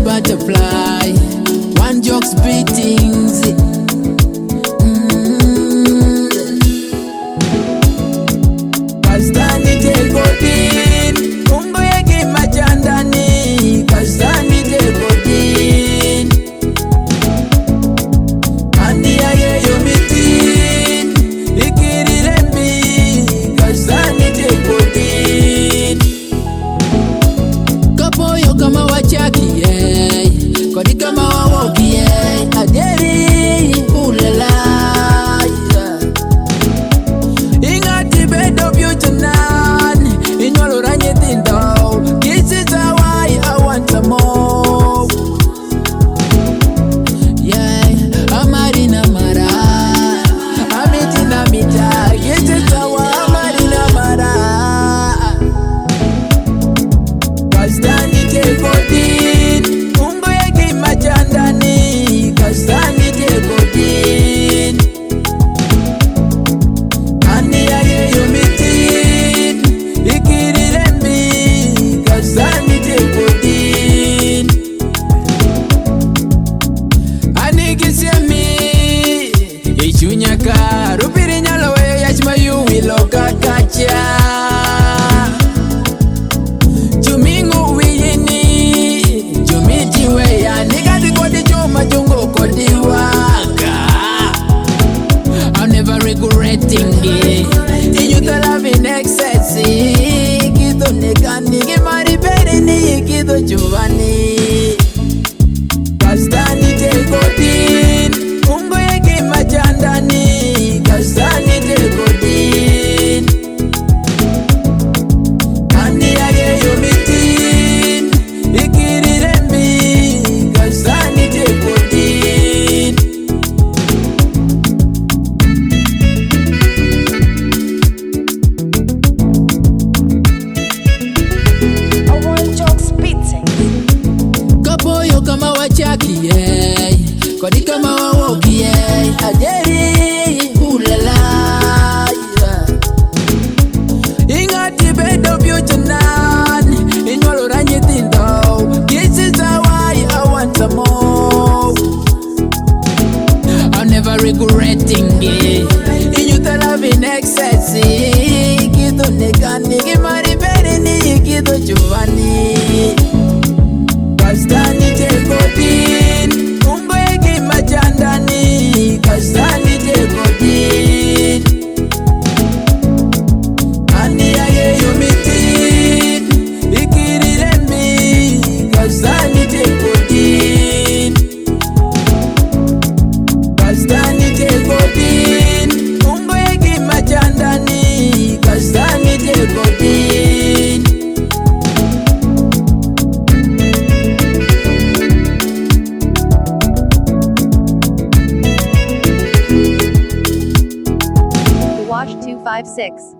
butterfly, one jokes beatings. Kastani tegodin, ungo yegi majandani. Kastani tegodin, andi aye yomitin, ikirirembi. Kastani tegodin, kapoyo kama wachaki kodi kama wawoki aderi ulala. Ingati bedo byuchanan inyolo ranyithindo. This is how I want some more. Yeah, amarina mara amitina mita. This is how amarina mara. Kastani tegodin, ungo yegi majandani. Kastani tegodin, andi aye yomitin, ikirirembi. Kastani tegodin, anigisiemi ichunyaka rupiri nyalo weyo yachma yuwilo kakacha. Jumingu wiyini, jumiti weya nigadi kodi chuma jungo kodi waka. I'm never regretting it. You the love in excess. Kido negani kimari peri ni kido chuvani. Kastani tegodin, ungo yegi majandani. Kastani tegodin, andi aye yomitin, ikirirembi. Kastani tegodin, One jokes beating. kapoyo kama wachaki kodi kama wawoki aderi ulala. Ingati bedo byuchanan inyolo ranyithindo. This is how I want some more. I'm never regretting it. You the love in excess. Kido negani kimari peri ni kido chuvani. Kastani tegodin, ungo yegi majandani. Kastani tegodin, andi aye yomitin, ikirirembi. Kastani tegodin, kastani tegodin, ungo yegi majandani. Kastani tegodin, Watch 256.